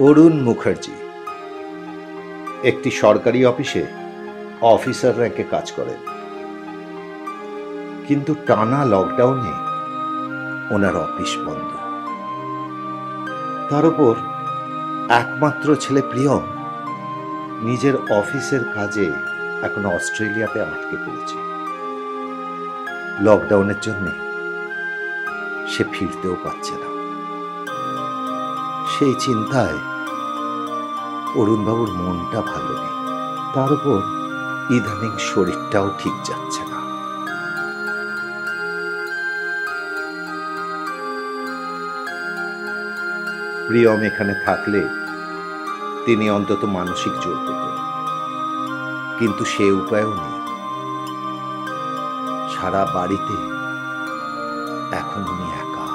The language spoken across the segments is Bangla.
অরুণ মুখার্জি একটি সরকারি অফিসে অফিসার র্যাঙ্কে কাজ করেন, কিন্তু টানা লকডাউনে ওনার অফিস বন্ধ। তার উপর একমাত্র ছেলে প্রিয়ম নিজের অফিসের কাজে এখন অস্ট্রেলিয়াতে আটকে পড়েছে। লকডাউনের জন্য সে ফিরতেও পারছে না। সেই চিন্তায় অরুণবাবুর মনটা ভালো নেই। তার উপর ইদানিং শরীরটাও ঠিক যাচ্ছে না। প্রিয়ম এখানে থাকলে তিনি অন্তত মানসিক জোর পেতেন, কিন্তু সে উপায়ও নেই। সারা বাড়িতে এখন উনি একা।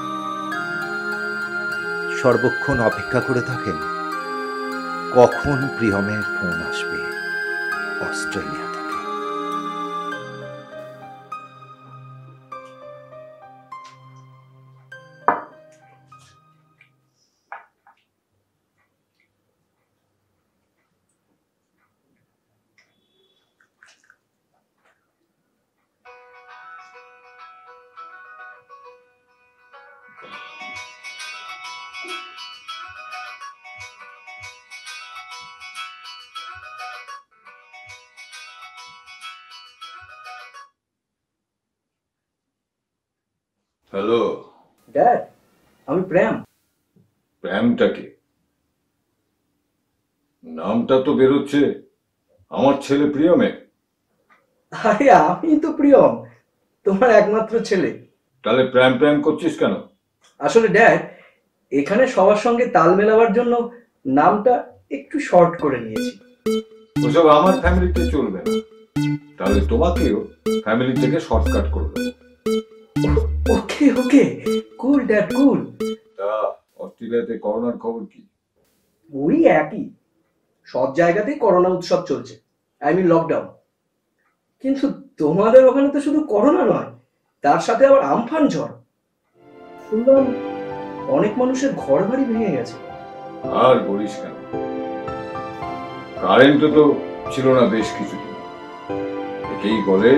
সর্বক্ষণ অপেক্ষা করে থাকেন কখন প্রিয়মের ফোন আসবে অস্ট্রেলিয়া থেকে। হ্যালো ড্যাড, আমি প্রেম। প্রেমটাকে নামটা তো বেরোচ্ছে আমার ছেলে প্রিয়মে। আরে আমি তো প্রিয়ম, তোমার একমাত্র ছেলে। তাহলে প্রেম প্রেম করছিস কেন? আসলে ড্যাড, এখানে সবার সঙ্গে তাল মেলাবার জন্য নামটা একটু শর্ট করে নিয়েছি। ওসব আমার ফ্যামিলিতে চলবে না। তাহলে তোমাকেও ফ্যামিলি থেকে শর্টকাট করবে। ওকে ওকে, কুল ড্যাড কুল। তা অস্ট্রেলিয়াতে করোনার খবর কি? ওই একই, সব জায়গাতেই করোনা উৎসব চলছে, আই মিন লকডাউন। কিন্তু তোমাদের ওখানে তো শুধু করোনা নয়, তার সাথে আবার আমফান ঝড়। শুনলাম অনেক মানুষের ঘর বাড়ি ভেঙে গেছে। আর বলিস কেন, কারেন্ট তো ছিল না বেশ কিছুদিন। একেই বলে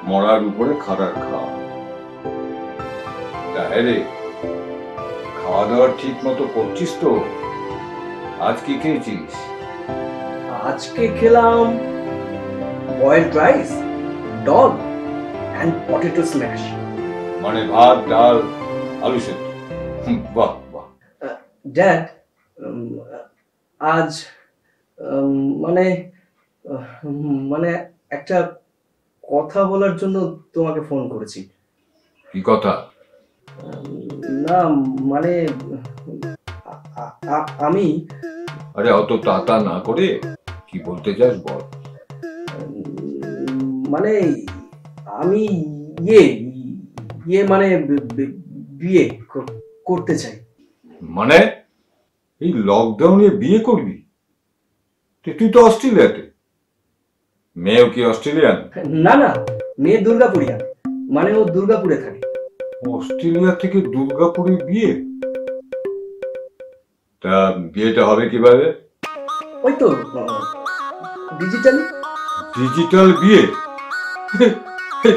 মরার উপরে খাড়ার খাওয়া। তাহলে খাওয়া দাওয়া ঠিক মতো করছিস তো? আজ কি খেয়েছিস? আজকে খেলাম boiled rice, doll and potato smash. মানে ভাত ডাল আলু সেদ্ধ। বাহ বাহ। ড্যাড, আজ মানে মানে একটা কথা বলার জন্য তোমাকে ফোন করেছি। কি কথা? না মানে আমি আরে অত তাতা না করে কি বলতে চাস বল। মানে আমি ইয়ে ইয়ে মানে বিয়ে করতে চাই। মানে এই লকডাউনে বিয়ে করবি? তুই তো অস্ট্রেলিয়াতে। মেয়েও কি অস্ট্রেলিয়ান? না না, মেয়ে দুর্গাপুরিয়ান, মানে ও দুর্গাপুরে থাকে। অস্ট্রেলিয়া থেকে দুর্গাপুরে বিয়ে? তা বিয়েটা হবে কিভাবে? ওই তো ডিজিটালি। ডিজিটাল বিয়ে?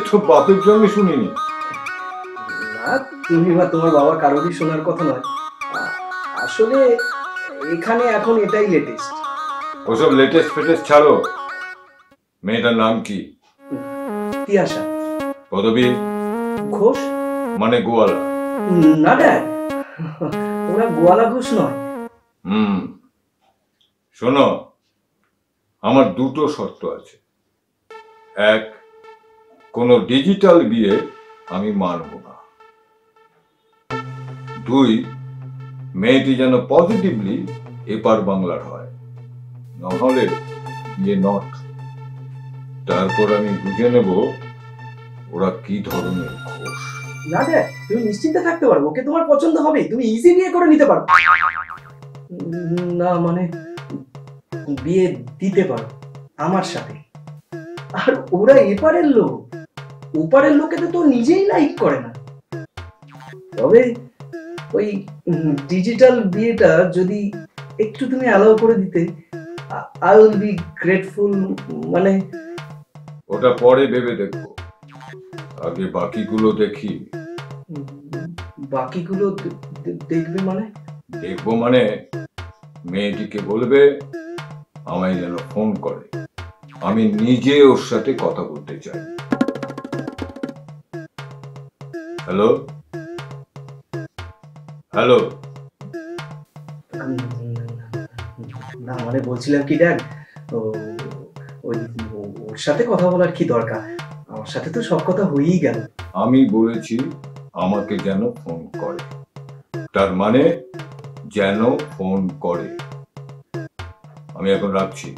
তো বাপের জন্মে শুনিনি। না, তুমি বা তোমার বাবা কারোরই শোনার কথা নয়। আসলে এখানে এখন এটাই লেটেস্ট। ওসব লেটেস্ট ফেটেস্ট ছাড়ো। মেয়েটার নাম কি? তিয়াশা। পদবী? ঘোষ। মানে গোয়ালা? না ড্যাড, ওরা গোয়ালা ঘোষ নয়। শোনো, আমার দুটো শর্ত আছে। এক, কোনো ডিজিটাল বিয়ে আমি মানব না। দুই, মেয়েটি যেন পজিটিভলি এপার বাংলার হয়, নাহলে বিয়ে নট। তারপর আমি বুঝে নেব ওরা কি ধরনের ঘোষ। না ড্যাড, তুমি নিশ্চিন্তে থাকতে পারো, ওকে তোমার পছন্দ হবে, তুমি ইজি বিয়ে করে নিতে পারো। না মানে বিয়ে দিতে পারো আমার সাথে। আর ওরা এপারের লোক, ওপারের লোকে তো নিজেই লাইক করে না। তবে ওই ডিজিটাল বিয়েটা যদি একটু তুমি অ্যালাউ করে দিতে, আই উইল বি গ্রেটফুল। মানে ওটা পরে ভেবে দেখবো, আগে বাকিগুলো দেখি। উম, বাকিগুলো দেখবে মানে? দেখবো মানে মেয়েটিকে বলবে আমায় যেন ফোন করে, আমি নিজে ওর সাথে কথা বলতে চাই। Hello hello. না মানে বলছিলাম কি ড্যাড, ওই ওর সাথে কথা বলার কি দরকার, আমার সাথে তো সব কথা হয়েই গেল। আমি বলেছি আমাকে যেন ফোন করে, তার মানে যেন ফোন করে। আমি এখন রাখছি।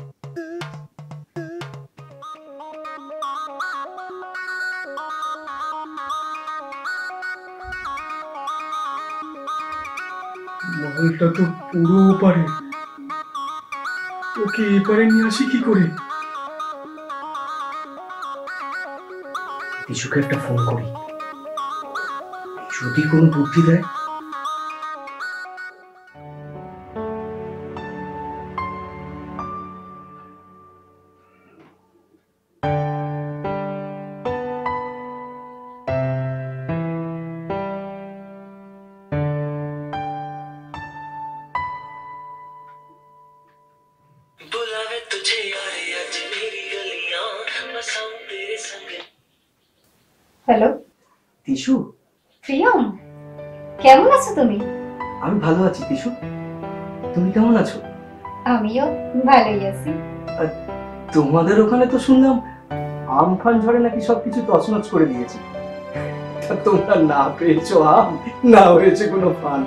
মহলটা তো পুরো ওপারে, ওকে এপারে নিয়ে আসি কি করে? বিশুকে একটা ফোন করি, যদি কোনো বুদ্ধি দেয়। बुलावे तुझे यारे आज मेरी गलियां बसाऊं तेरे संग। হ্যালো তিশু, প্রিয়ম, কেমন আছো তুমি? আমি ভালো আছি। তিশু, তুমি কেমন আছো? আমিও ভালোই আছি। তোমাদের ওখানে তো শুনলাম আমফান ঝড়ে নাকি সবকিছু তছনছ করে দিয়েছে। তা তোমরা না পেয়েছো আম, না হয়েছে কোনো ফান।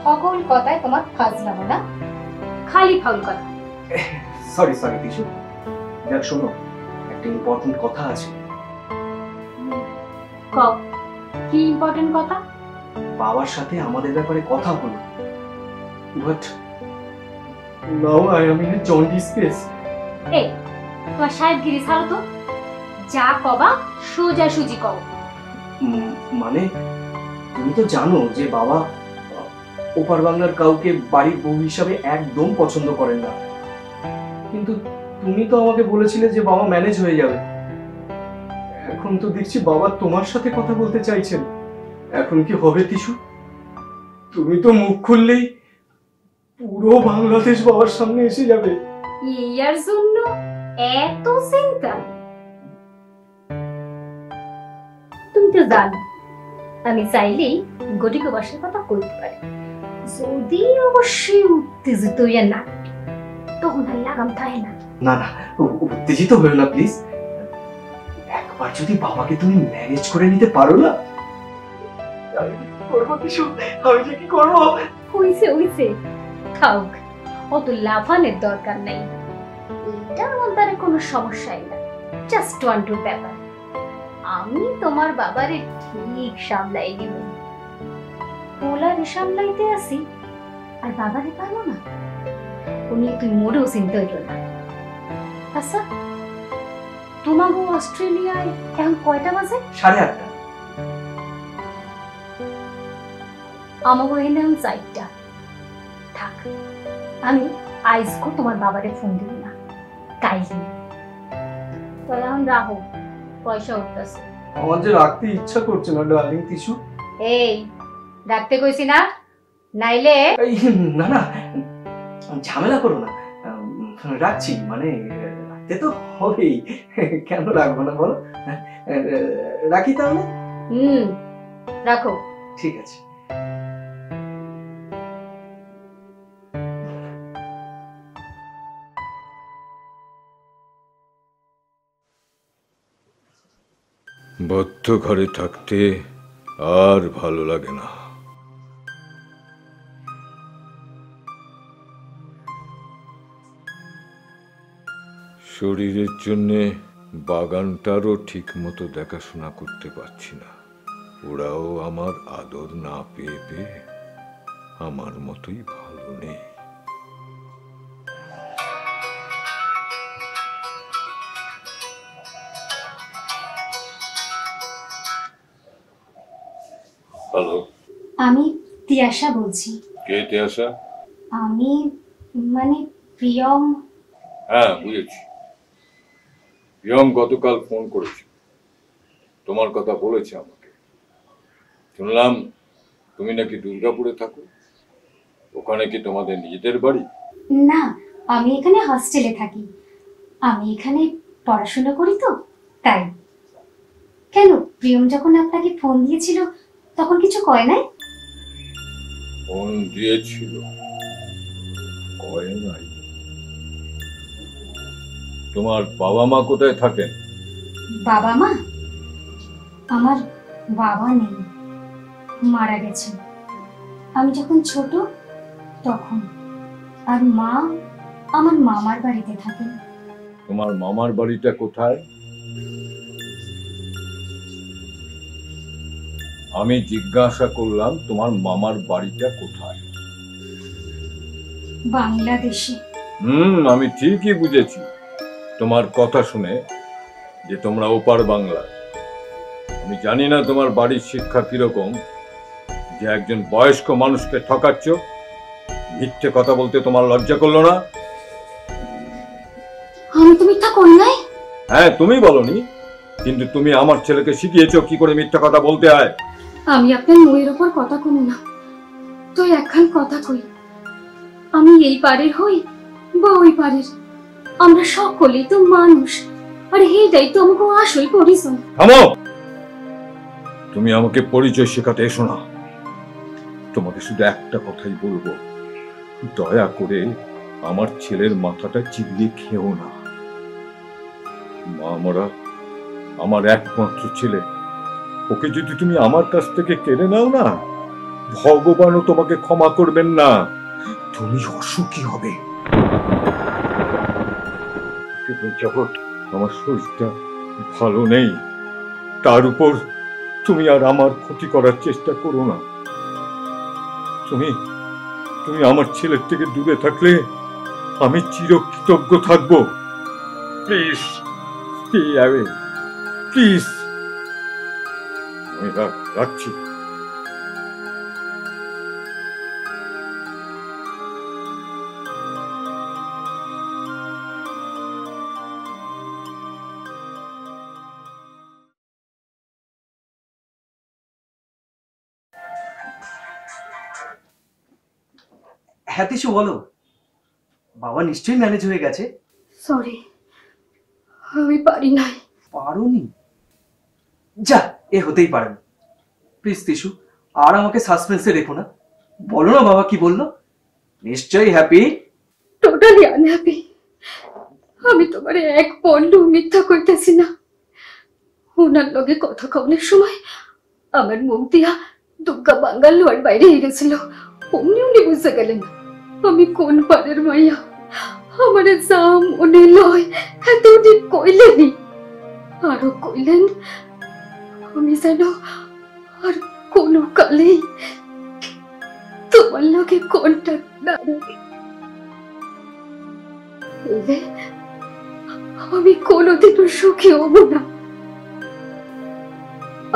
সকল কথায় তোমার ফাজলামো না, খালি ফাউল কথা। সরি সরি তিশু, দেখ শোনো, একটা ইম্পর্টেন্ট কথা আছে। কও, কি ইম্পর্টেন্ট কথা? বাবার সাথে আমাদের ব্যাপারে কথা হলো, but now I am in a jaundice case. এই, তোমার সাহেবগিরি ছাড়ো তো, যা কবা সোজা সুজি কও। মানে তুমি তো জানো যে বাবা ওপার বাংলার কাউকে বাড়ির বউ হিসাবে একদম পছন্দ করেন না, কিন্তু তুমি তো আমাকে বলেছিলে যে বাবা ম্যানেজ হয়ে যাবে। এখন তো দেখছি বাবা তোমার সাথে কথা বলতে চাইছেন। এখন কি হবে তিশু? তুমি তো মুখ খুললেই পুরো বাংলাদেশ বাবার সামনে এসে যাবে। ইয়ার জন্য এত চিন্তা? তুমি তো জানো আমি চাইলেই গটিকে বাসার কথা কইতে পারি, যদি অবশ্যই উত্তেজিত হইয়া না, তখন আর লাগাম থাকে না। না না, উত্তেজিত হয়েও না প্লিজ। একবার যদি বাবাকে তুমি ম্যানেজ করে নিতে পারো না, আমি কি করবো তিশু, আমি যে কি করবো। হইছে হইছে, থাক, অত লাফানের দরকার নাই। এটার মধ্যে কোনো সমস্যাই না, জাস্ট ওয়ান টু ব্যাপার। আমি তোমার বাবারে ঠিক সামলাই নিব। পোলারে সামলাইতে আসি আর বাবারে পারো না, উনি তুই মোটেও চিন্তা হইল না। আচ্ছা, তোমাকে অস্ট্রেলিয়ায় এখন কয়টা বাজে? 8:30। আমাকে এখানে এখন 4টা। থাক, আমি আইসকো তোমার বাবারে ফোন দিব না, কাইলি। তাহলে এখন রাখো, পয়সা উঠতেছে। আমার যে রাখতে ইচ্ছা করছে না ডার্লিং তিশু। এই, ডাকতে কইছি না, নাইলে। এই না না, ঝামেলা করো না, রাখছি, মানে রাখতে তো হবেই, কেন রাখবো না বলো। রাখি তাহলে। রাখো। ঠিক আছে। বদ্ধ ঘরে থাকতে আর ভালো লাগে না। শরীরের জন্যে বাগানটারও ঠিক মতো দেখাশোনা করতে পারছি না। ওরাও আমার আদর না পেয়ে পেয়ে আমার মতোই ভালো নেই। হ্যালো, আমি তিয়াশা বলছি। কে তিয়াশা? আমি মানে প্রিয়ম। হ্যাঁ, বুঝেছি। প্রিয়ম গতকাল ফোন করেছে, তোমার কথা বলেছে আমাকে। শুনলাম তুমি নাকি দুর্গাপুরে থাকো। ওখানে কি তোমাদের নিজেদের বাড়ি? না, আমি এখানে হস্টেলে থাকি। আমি এখানে পড়াশোনা করি তো, তাই। কেন, প্রিয়ম যখন আপনাকে ফোন দিয়েছিল তখন কিছু কয় নাই? ফোন দিয়েছিল, কয় নাই। তোমার বাবা মা কোথায় থাকেন? বাবা মা? আমার বাবা নেই, মারা গেছেন আমি যখন ছোট তখন। আর মা আমার মামার বাড়িতে থাকেন। তোমার মামার বাড়িটা কোথায়? আমি জিজ্ঞাসা করলাম তোমার মামার বাড়িটা কোথায়। বাংলাদেশে। আমি ঠিকই বুঝেছি তোমার কথা শুনে যে তোমরা ওপার বাংলা। আমি জানি না তোমার বাড়ির শিক্ষা কিরকম যে একজন বয়স্ক মানুষকে ঠকাচ্ছ। মিথ্যে কথা বলতে তোমার লজ্জা করলো না? আমি তো মিথ্যা করি নাই। হ্যাঁ, তুমি বলনি, কিন্তু তুমি আমার ছেলেকে শিখিয়েছো কি করে মিথ্যা কথা বলতে হয়। আমি আপনার মুখের ওপর কথা কই না, তো একখান কথা কই। আমি এই পারের হই বা ওই পারের, আমরা সকলেই তো মানুষ, আর এইটাই তো আমাকে আসল পরিচয়। থামো! তুমি আমাকে পরিচয় শেখাতে এসো না। তোমাকে শুধু একটা কথাই বলবো, দয়া করে আমার ছেলের মাথাটা চিবিয়ে খেও না। আমরা আমার একমাত্র ছেলে, ওকে যদি তুমি আমার কাছ থেকে কেড়ে নাও না, ভগবানও তোমাকে ক্ষমা করবেন না। তুমি অসুখী হবে। জগৎ, আমার শরীরটা ভালো নেই, তার উপর তুমি আর আমার ক্ষতি করার চেষ্টা করো না। তুমি তুমি আমার ছেলের থেকে দূরে থাকলে আমি চিরকৃতজ্ঞ থাকবো। Please stay away, please. আমি রাখছি। হ্যাঁ তিশু, বলো। বাবা নিশ্চয়ই ম্যানেজ হয়ে গেছে। সরি, আমি পারি নাই। পারোনি? যা, এ হতেই পারে না। প্লিজ তিশু, আর আমাকে সাসপেন্সে রেখো না। বলো না বাবা কি বললো। নিশ্চয়ই হ্যাপি। Totally unhappy. আমি তোমার এক পন্ড মিথ্যা কইতেছি না। ওনার লগে কথা কওয়ার সময় আমার মুখ দিয়া দুগ্গা বাঙ্গাল লোয়ার বাইরে গেছিল। অমনি উনি বুঝতে গেলেন আমি কোন পারের মাইয়া। আমারে যা মনে লয় এতদিন কইলেনি, আরো কইলেন আমি যেন আর কোনো কালেই তোমার লগে কন্ট্যাক্ট না রাখি। আমি কোনোদিনও সুখী হব না।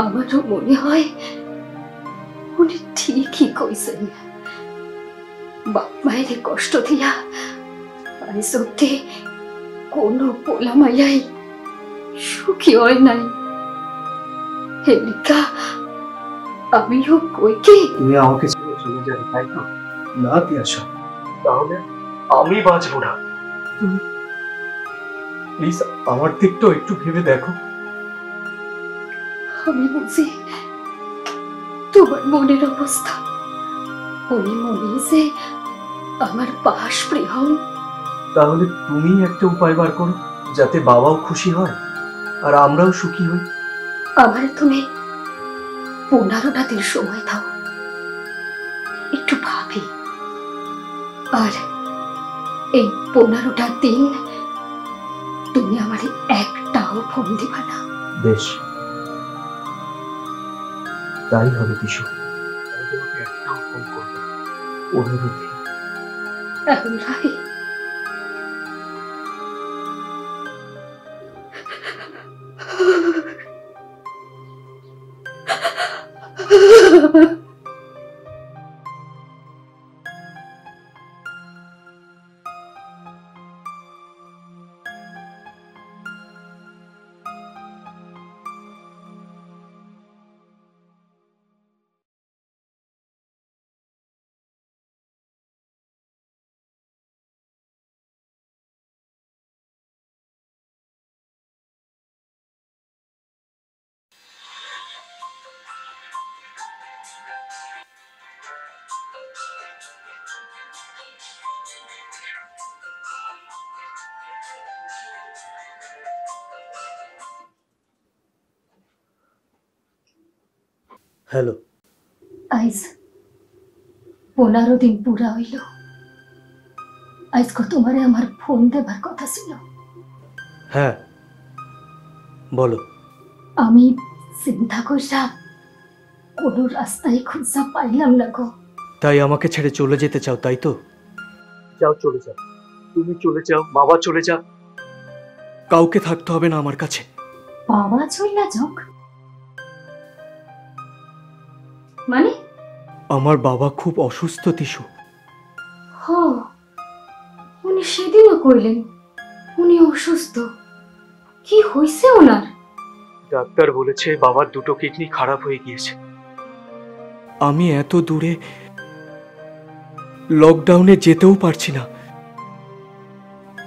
আমারও মনে হয় উনি ঠিকই কইছেন। বাপ মায়ের কষ্ট দিয়া আজ অব্দি কোনো পোলা মাইয়াই সুখী হয় নাই। হেলিকা আমিও কই কি তুমি আমাকে ছেড়ে চলে যাবে, তাই তো? না তিয়াশা, তাহলে আমি বাঁচবো না। তুমি প্লিজ আমার দিকটাও একটু ভেবে দেখো। আমি বুঝি তোমার মনের অবস্থা। উনি মনে যে আমার পাশ প্রিয়ম। তাহলে তুমি একটা উপায় বার করো যাতে বাবাও খুশি হয় আর আমরাও সুখী হই। আমার তুমি 15টা দিন সময় দাও, একটু ভাবি। আর এই 15টা দিন তুমি আমার একটাও ফোন দিবা না। বেশ, তাই হবে তিশু। আমি তোমাকে একটাও ফোন করবো, অনুরোধে। এখন রাখি। হ্যালো। আইজ 15 দিন পুরা হইল আজকে তোমারে আমার ফোন দেবার কথা ছিল। হ্যাঁ বলো। আমি চিন্তা কইরা কোনো রাস্তায় খুঁজা পাইলাম না গো। তাই আমাকে ছেড়ে চলে যেতে চাও, তাই তো? যাও, চলে যাও। তুমি চলে যাও, বাবা চলে যাও, কাউকে থাকতে হবে না আমার কাছে। বাবা চইলা যাক মানে? আমার বাবা খুব অসুস্থ তিশু। হ, উনি সেদিনও কইলেন উনি অসুস্থ। কি হইছে ওনার? ডাক্তার বলেছে বাবার দুটো কিডনি খারাপ হয়ে গিয়েছে। আমি এত দূরে লকডাউনে যেতেও পারছি না,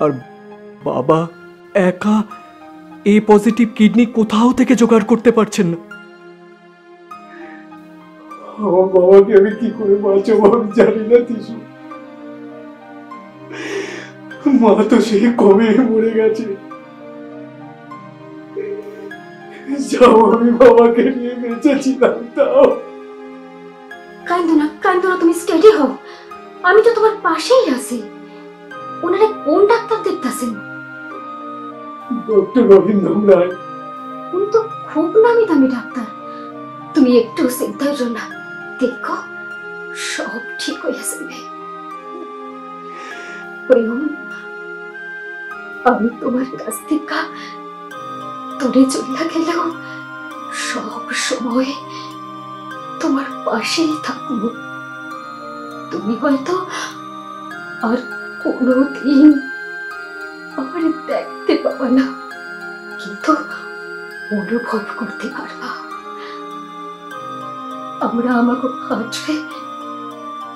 আর বাবা একা এ পজিটিভ কিডনি কোথাও থেকে জোগাড় করতে পারছেন না। আমার বাবাকে আমি কি করে বাঁচাবো আমি জানি না তিশু। মা তো সেই কবে মরে গেছে। যাও, আমি বাবাকে নিয়ে বেঁচেছিলাম, তাও। কান্দো না, তুমি স্টেডি হও। আমি তো তোমার পাশেই আছি। ওনারে কোন ডাক্তার দেখতাছেন? ডক্টর রবীন্দ্র রায়। উনি তো খুব নামি দামি ডাক্তার। তুমি একটু চিন্তা করো না, দেখো সব ঠিক হয়ে যাবে। প্রেম, আমি তোমার কাছ থেকে দূরে চলে গেলেও সব সময় তোমার পাশেই থাকবো। তুমি হয়তো আর কোনোদিন আমার দেখতে পাবা না, কিন্তু অনুভব করতে পারবা। আমরা আমাকে হাঁটবে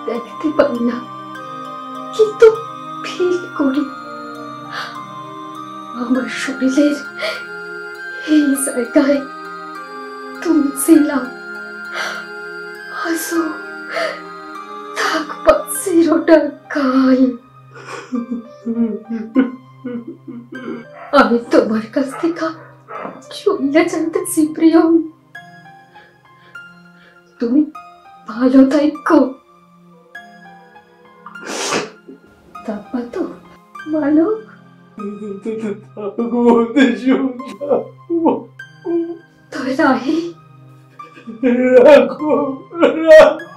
দেখতে পাই না, কিন্তু ফিল করি। আমার শরীরের এই জায়গায় তুমি ছিলাম, আজও থাকবা চিরটা কাল। আমি তোমার কাছ থেকে চলে যাইতেছি প্রিয়ম। তুমি ভালো থাকো। থাকবা তো ভালো? তবে রাহি রাখো, রাখো।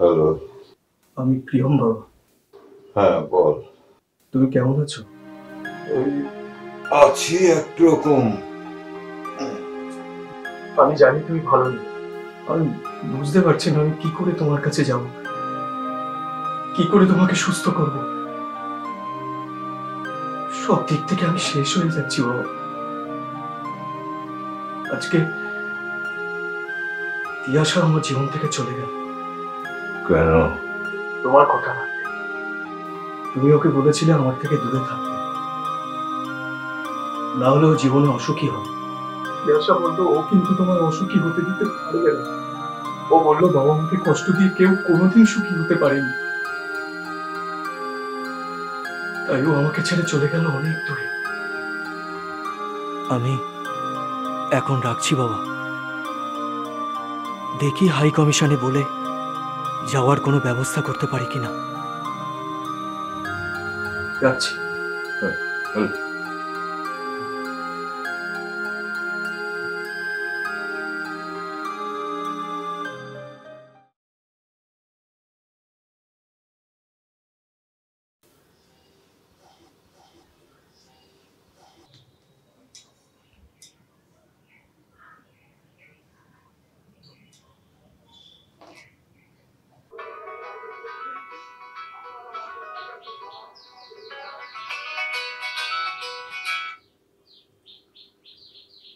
হ্যালো। আমি প্রিয়ম বাবা। হ্যাঁ বল। তুমি কেমন আছো? ওই আছি একরকম। আমি জানি তুমি ভালো নেই। আমি বুঝতে পারছি না আমি কি করে তোমার কাছে যাব, কি করে তোমাকে সুস্থ করব। সব দিক থেকে আমি শেষ হয়ে যাচ্ছি বাবা। আজকে তিয়াশা আমার জীবন থেকে চলে গেল। কেন? তোমার কথা না, তুমি ওকে বলেছিলে আমার থেকে দূরে থাকতে, না হলে ও জীবনে অসুখী হবে। তিয়াশা বলতো ও কিন্তু তোমার অসুখী হতে দিতে পারবে না। ও বললো বাবা মাকে কষ্ট দিয়ে কেউ কোনোদিন সুখী হতে পারেনি, তাই ও আমাকে ছেড়ে চলে গেল অনেক দূরে। আমি এখন রাখছি বাবা, দেখি হাই কমিশনে বলে যাওয়ার কোনো ব্যবস্থা করতে পারি কিনা। রাখছি। হ্যাঁ।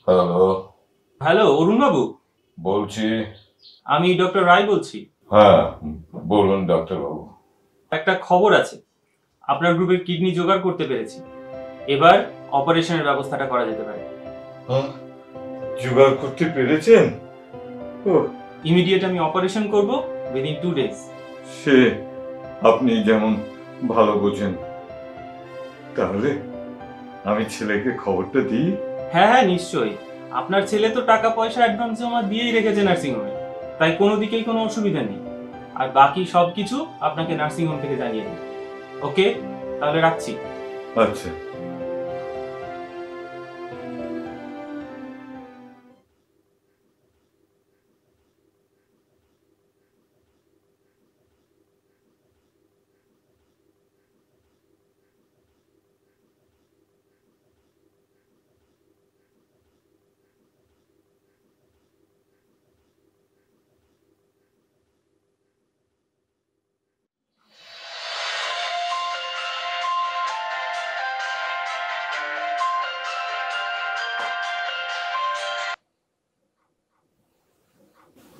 হ্যালো, হ্যালো অরুণ বাবু, বলছি। আমি ডক্টর রায় বলছি। হ্যাঁ, বলুন ডাক্তারবাবু। একটা খবর আছে, আপনার গ্রুপের কিডনি জোগাড় করতে পেরেছি। এবার অপারেশনের ব্যবস্থাটা করা যেতে পারে। জোগাড় করতে পেরেছেন? ও, ইমিডিয়েট আমি অপারেশন করব উইদিন 2 days। সে আপনি যেমন ভালো বোঝেন। তাহলে আমি ছেলেকে খবরটা দিই। হ্যাঁ হ্যাঁ নিশ্চয়ই। আপনার ছেলে তো টাকা পয়সা অ্যাডভান্স জমা দিয়েই রেখেছে নার্সিংহোমে, তাই কোনো দিকেই কোনো অসুবিধা নেই। আর বাকি সব কিছু আপনাকে নার্সিংহোম থেকে জানিয়ে দেব। ওকে, তাহলে রাখছি। আচ্ছা।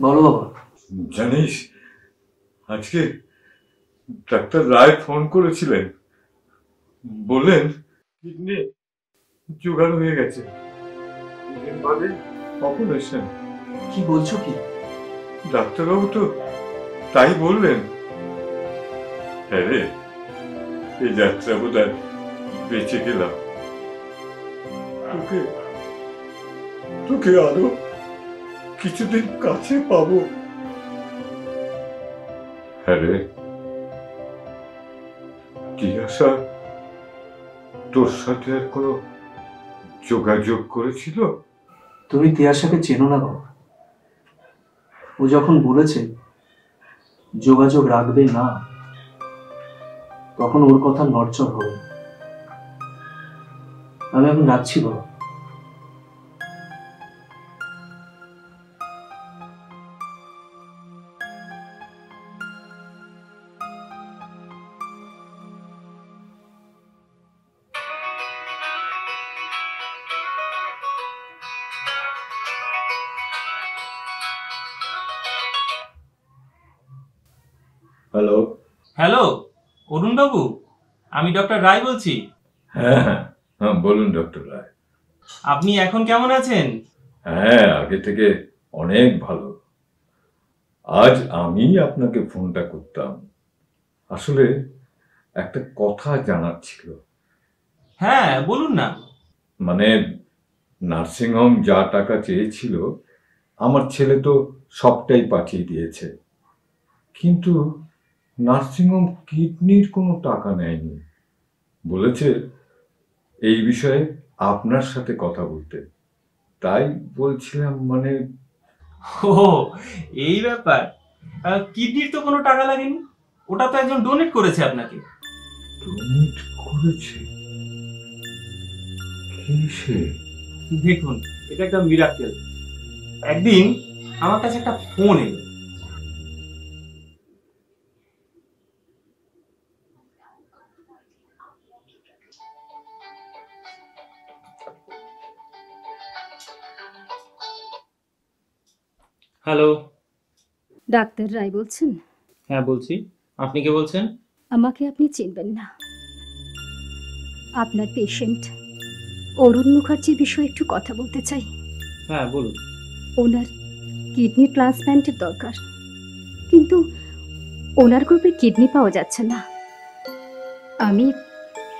বলো বাবা। জানিস, আজকে ডাক্তার রায় ফোন করেছিলেন, বললেন কিডনি জোগাড় হয়ে গেছে, দুদিন বাদে অপারেশন। কি বলছো কি? ডাক্তারবাবু তো তাই বললেন। হ্যাঁ রে, এই যাত্রা বোধ হয় বেঁচে গেলাম। তোকে তোকে আরো কিছুদিন কাছে পাবো। হ্যাঁ রে, তিয়াশা তোর সাথে আর কোনো যোগাযোগ করেছিল? তুমি তিয়াশাকে চেনো না বাবা। ও যখন বলেছে যোগাযোগ রাখবে না, তখন ওর কথা নড়চড় হবে না। আমি এখন রাখছি বাবা। হ্যালো। হ্যালো অরুণ বাবু, আমি ডক্টর রায় বলছি। হ্যাঁ হ্যাঁ হ্যাঁ, বলুন ডক্টর রায়। আপনি এখন কেমন আছেন? হ্যাঁ, আগে থেকে অনেক ভালো। আজ আমি আপনাকে ফোনটা করতাম, আসলে একটা কথা জানার ছিল। হ্যাঁ বলুন না। মানে নার্সিংহোম যা টাকা চেয়েছিল আমার ছেলে তো সবটাই পাঠিয়ে দিয়েছে, কিন্তু নার্সিংহোম কিডনির কোনো টাকা নেয়নি। বলেছে এই বিষয়ে আপনার সাথে কথা বলতে, তাই বলছিলাম। মানে ও, এই ব্যাপার। কিডনির তো কোনো টাকা লাগেনি, ওটা তো একজন ডোনেট করেছে আপনাকে। ডোনেট করেছে? কে সে? দেখুন, এটা একটা মিরাকেল। একদিন আমার কাছে একটা ফোন এলো। হ্যালো। ডাক্তার রায় বলছেন? হ্যাঁ বলছি। আপনি কে বলছেন? আমাকে আপনি চিনবেন না। আপনার পেশেন্ট অরুণ মুখার্জির বিষয়ে একটু কথা বলতে চাই। হ্যাঁ বলুন। ওনার কিডনি ট্রান্সপ্ল্যান্টের দরকার, কিন্তু ওনার গ্রুপে কিডনি পাওয়া যাচ্ছে না। আমি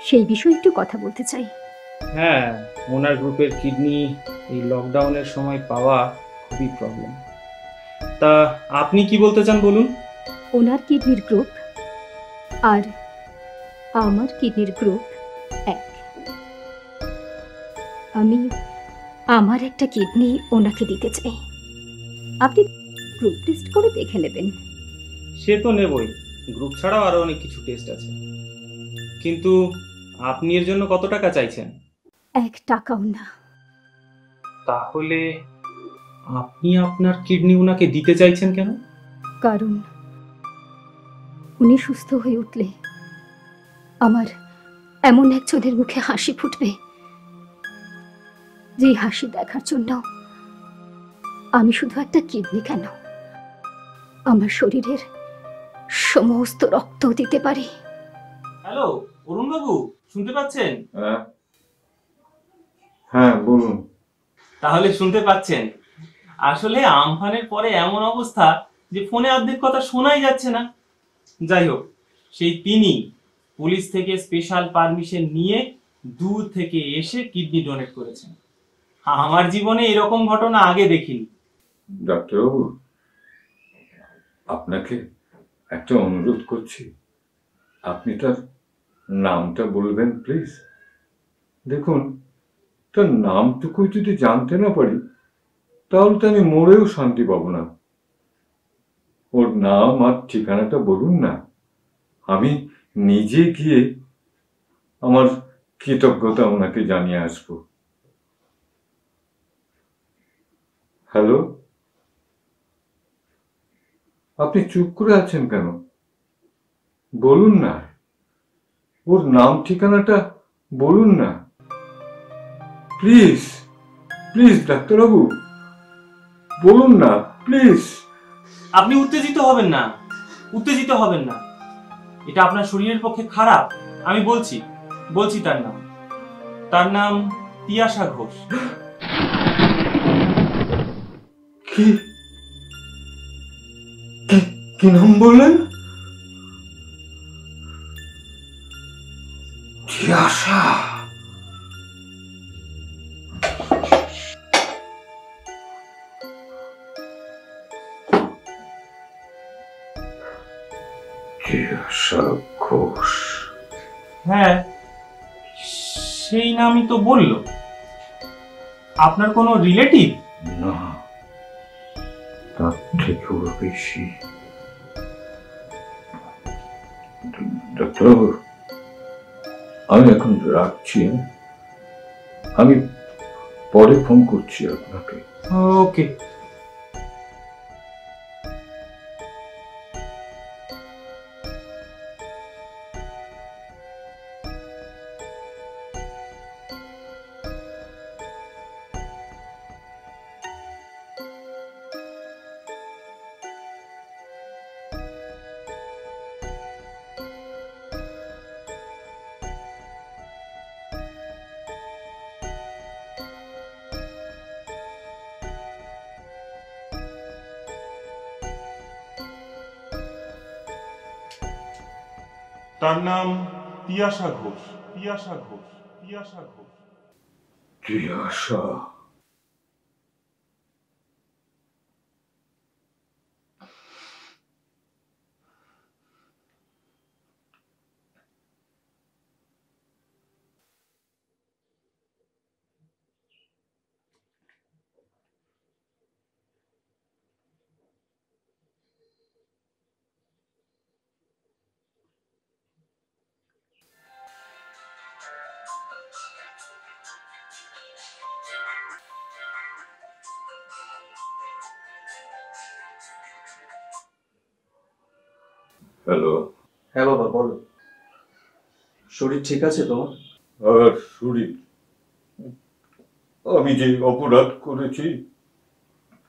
সেই বিষয়ে একটু কথা বলতে চাই। হ্যাঁ, ওনার গ্রুপের কিডনি এই লকডাউনের সময় পাওয়া খুবই প্রবলেম। তা আপনি কি বলতে চান বলুন। ওনার কিডনির গ্রুপ আর আমার কিডনির গ্রুপ এক। আমি আমার একটা কিডনি ওনাকে দিতে চাই। আপনি গ্রুপ টেস্ট করে দেখে নেবেন। সে তো নেবই, গ্রুপ ছাড়াও আরো অনেক কিছু টেস্ট আছে। কিন্তু আপনি এর জন্য কত টাকা চাইছেন? 1 টাকাও না। তাহলে আপনি আপনার কিডনি ওনাকে দিতে চাইছেন কেন? কারণ উনি সুস্থ হয়ে উঠলে আমার এমন একজনের মুখে হাসি ফুটবে যে হাসি দেখার জন্য আমি শুধু একটা কিডনি কেন, আমার শরীরের সমস্ত রক্ত দিতে পারি। হ্যালো অরুণ বাবু, শুনতে পাচ্ছেন? হ্যাঁ বলুন। তাহলে শুনতে পাচ্ছেন। আসলে আমফানের পরে এমন অবস্থা যে ফোনে অর্ধেক কথা শোনাই যাচ্ছে না। যাই হোক, সেই তিনি পুলিশ থেকে স্পেশাল পারমিশন নিয়ে দূর থেকে এসে কিডনি ডোনেট করেছেন। আমার জীবনে এরকম ঘটনা আগে দেখিনি। ডাক্তারবাবু, আপনাকে একটা অনুরোধ করছি, আপনি তার নামটা বলবেন প্লিজ। দেখুন, তার নামটুকু যদি জানতে না পারি তাহলে তো আমি মরেও শান্তি পাবো না। ওর নাম আর ঠিকানাটা বলুন না, আমি নিজে গিয়ে আমার কৃতজ্ঞতা ওনাকে জানিয়ে আসবো। হ্যালো, আপনি চুপ করে আছেন কেন? বলুন না, ওর নাম ঠিকানাটা বলুন না প্লিজ। প্লিজ ডাক্তারবাবু, বলুন না প্লিজ। আপনি উত্তেজিত হবেন না, উত্তেজিত হবেন না। এটা আপনার শরীরের পক্ষে খারাপ। আমি বলছি তার নাম তিয়াশা ঘোষ। কি কি নাম বললেন? তিয়াশা। তিয়াশা ঘোষ। হ্যাঁ, সেই নামই তো বললো। আপনার কোনো রিলেটিভ? না, তার থেকেও বেশি। ডাক্তারবাবু, আমি এখন রাখছি। আমি পরে ফোন করছি আপনাকে। ওকে। তার নাম তিয়াশা ঘোষ। তিয়াশা। হ্যালো। হ্যাঁ বাবা, বলো। শরীর ঠিক আছে তোমার? আর শরীর, আমি যে অপরাধ করেছি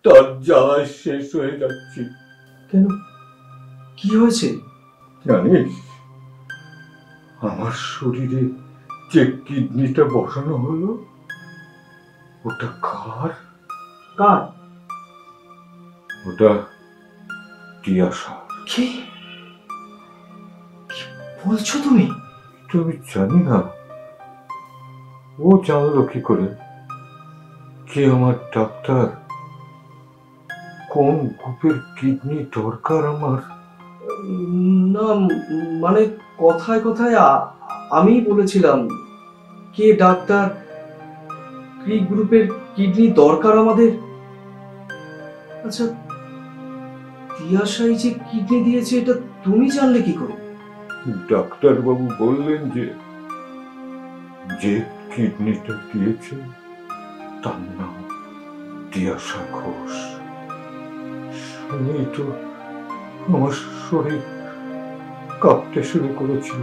তার জ্বালায় শেষ হয়ে যাচ্ছি। কেন, কি হয়েছে? জানিস, আমার শরীরে যে কিডনিটা বসানো হলো ওটা কার? কার? ওটা তিয়াশা। কি বলছো তুমি? তো আমি জানি না, ও জানলো কি করে কে আমার ডাক্তার, কোন গ্রুপের কিডনি দরকার আমার। না মানে কথায় কথায় আমি বলেছিলাম কে ডাক্তার, কি গ্রুপের কিডনি দরকার আমাদের। আচ্ছা, তিয়াশাই যে কিডনি দিয়েছে এটা তুমি জানলে কি করে? ডাক্তারবাবু বললেন যে কিডনিটা দিয়েছে তার নাম তিয়াশা ঘোষ। শুনেই তো আমার শরীর কাঁপতে শুরু করেছিল।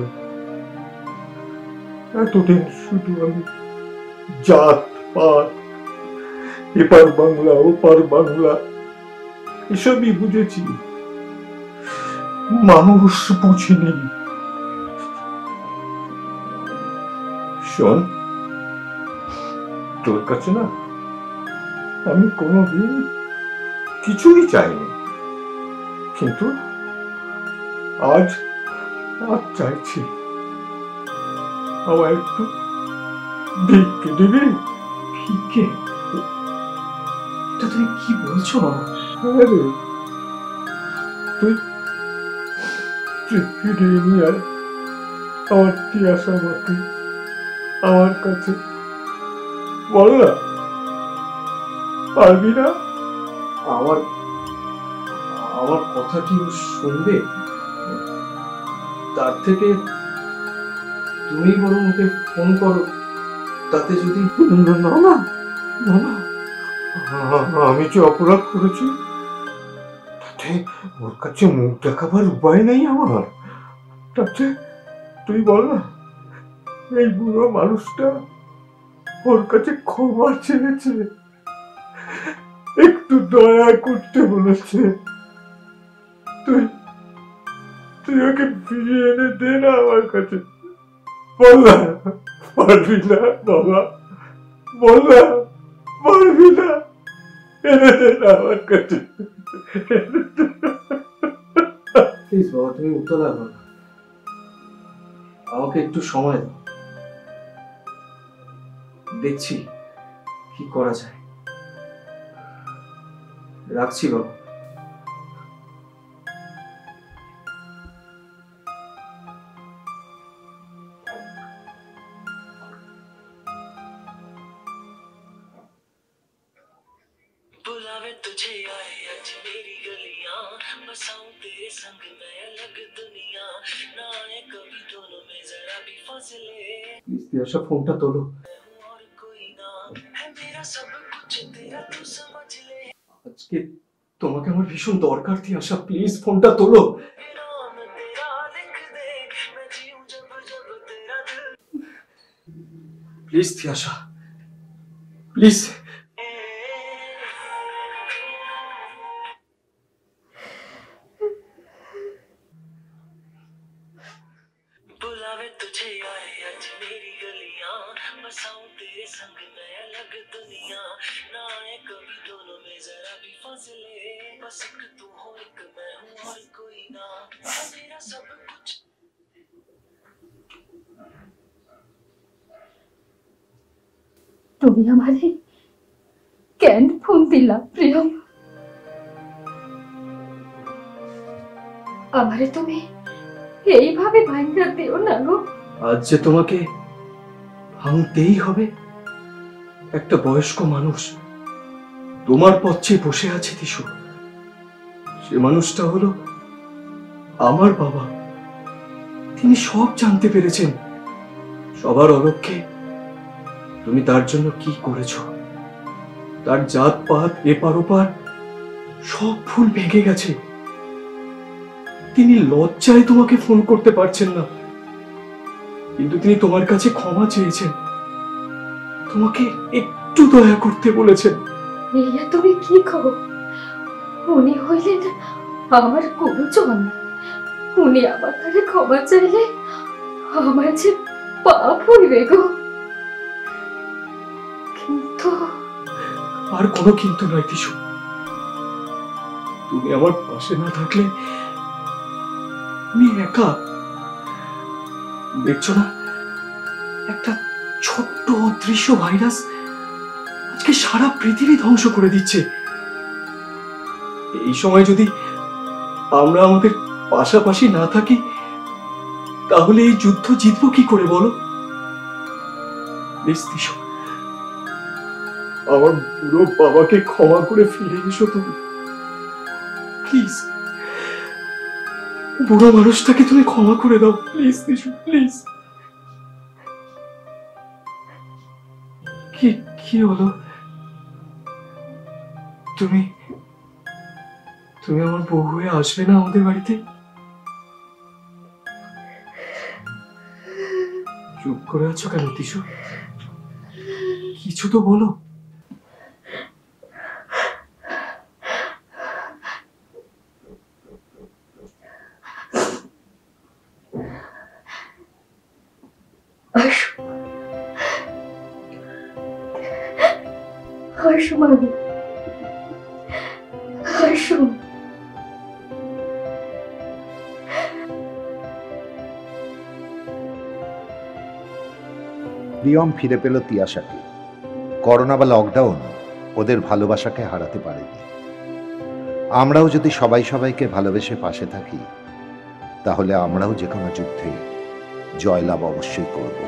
এতদিন শুধু আমি জাত পাত এপার বাংলা ওপার বাংলা এসবই বুঝেছি, মানুষ বুঝিনি। শোন, তোর কাছে না আমি কোনোদিন কিছুই চাইনি, কিন্তু আজ আজ চাইছি। আমার একটু ভিক্ষে দিবি? ভিক্ষে? এটা তুমি কি বলছো বাবা? আরে তুই তুই ফিরিয়ে নিয়ে আয় আমার তিয়াশা মাকে আমার কাছে। বল না, পারবি না? আমার আমার কথা কি ও শুনবে? তার থেকে তুমি বরং ওকে ফোন করো, তাতে যদি না না না না না, আমি যে অপরাধ করেছি তাতে ওর কাছে মুখ দেখাবার উপায় নেই আমার। তাতে তুই বল না, এই বুড়ো মানুষটা ওর কাছে ক্ষমা চেয়েছে, একটু দয়া করতে বলেছে। তুই তুই ওকে ফিরিয়ে এনে দে না আমার কাছে। বল না, পারবি না বাবা? বল না, পারবি না? এনে দে না আমার কাছে। প্লিজ বাবা, তুমি উত্তলা করো, আমাকে একটু সময় দাও, দেখছি কি করা যায়। রাখছি বাবা। बुलावे तुझे आए आज मेरी गलियां, बसाऊं तेरे संग मैं अलग दुनिया, ना आए कभी दोनों में जरा भी फासले, প্লিজ তিয়াশা, ফোনটা তোলো। और कोई ना है मेरा सब कुछ तेरा तू समझ ले, আজকে তোমাকে আমার ভীষণ দরকার তিয়াশা, প্লিজ ফোনটা তোলো। नाम तेरा लिख दे, मैं जीऊं जब जब तेरा दिल, প্লিজ তিয়াশা, প্লিজ। बुलावे तुझे आए आज मेरी गलियां, बसाऊं तेरे संग मैं अलग दुनिया, ना आए कभी दोनों में जरा भी फासले, बस एक तू हो एक मैं हूं और कोई ना, है मेरा सब कुछ। তুমি আমারে কেন ফোন দিলা প্রিয়ম? আমারে তুমি এইভাবে ভাঙা দিও না গো। আজ যে তোমাকে ভাঙতেই হবে। একটা বয়স্ক মানুষ তোমার পথ চেয়ে বসে আছে তিশু। সে মানুষটা হলো আমার বাবা। তিনি সব জানতে পেরেছেন। সবার অলক্ষ্যে তুমি তার জন্য কি করেছ, তার জাত পাত এপার ওপার সব ভুল ভেঙে গেছে। তিনি লজ্জায় তোমাকে ফোন করতে পারছেন না, কিন্তু তিনি তোমার কাছে ক্ষমা চেয়েছেন, তোমাকে একটু দয়া করতে বলেছেন। ইয়া তুমি কি কও? উনি হইলেন আমার গুরুজন। উনি আমার কাছে ক্ষমা চাইলে আমার যে পাপ হইবে গো। কিন্তু আর কোনো কিন্তু নয় তিশু। তুমি আমার পাশে না থাকলে আমি একা। দেখছো না, একটা ছোট্ট অদৃশ্য ভাইরাস আজকে সারা পৃথিবী ধ্বংস করে দিচ্ছে। এই সময় যদি আমরা আমাদের পাশাপাশি না থাকি, তাহলে এই যুদ্ধ জিতবো কি করে বলো? প্লিজ তিশু, আমার বুড়ো বাবাকে ক্ষমা করে ফিরে এসো তুমি, প্লিজ। বুড়ো মানুষটাকে তুমি ক্ষমা করে দাও, প্লিজ তিশু, প্লিজ। কি কি হলো? তুমি তুমি আমার বউ হয়ে আসবে না আমাদের বাড়িতে? চুপ করে আছো কেন তিশু? কিছু তো বলো। হাসু মামি, হাসু। প্রিয়ম ফিরে পেল তিয়াশাকে। করোনা বা লকডাউন ওদের ভালোবাসাকে হারাতে পারেনি। আমরাও যদি সবাই সবাইকে ভালোবেসে পাশে থাকি, তাহলে আমরাও যে কোনো যুদ্ধে জয়লাভ অবশ্যই করব।